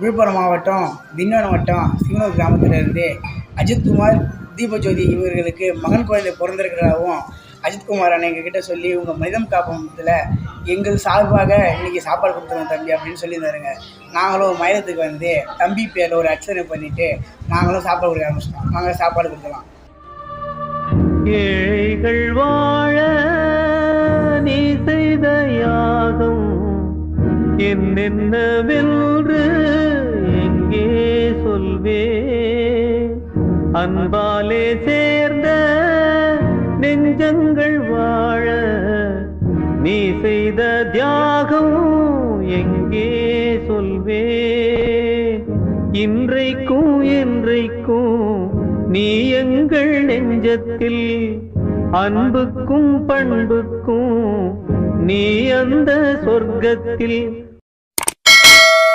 விழுப்புரம் மாவட்டம் திண்டிவனம் வட்டம் சிங்கனூர் கிராமத்திலிருந்து அஜித்குமார், தீபஜோதி இவர்களுக்கு மகன் குழந்தை பிறந்திருக்கிறதாகவும் அஜித்குமார் அண்ணன் எங்ககிட்ட சொல்லி உங்கள் மனிதம் காப்பகத்தில் எங்கள் சார்பாக இன்றைக்கி சாப்பாடு கொடுத்துருவோம் தம்பி அப்படின்னு சொல்லியிருந்தாருங்க. நாங்களும் மயிலத்துக்கு வந்து தம்பி பேரில் ஒரு அர்ச்சனை பண்ணிவிட்டு நாங்களும் சாப்பாடு கொடுக்க ஆரம்பிச்சிட்டோம். நாங்கள் சாப்பாடு கொடுக்கலாம். ஏழைகள் வாழ நீ செய்த யாகம் என்னென்னவென்று எங்கே சொல்வே, அன்பாலே சேர்ந்த நெஞ்சங்கள் வாழ நீ செய்த தியாகம் எங்கே சொல்வே. இன்றைக்கும் என்றைக்கும் நீ எங்கள் நெஞ்சத்தில் அன்புக்கும் பண்புக்கும் நீ அந்த சொர்க்கத்தில்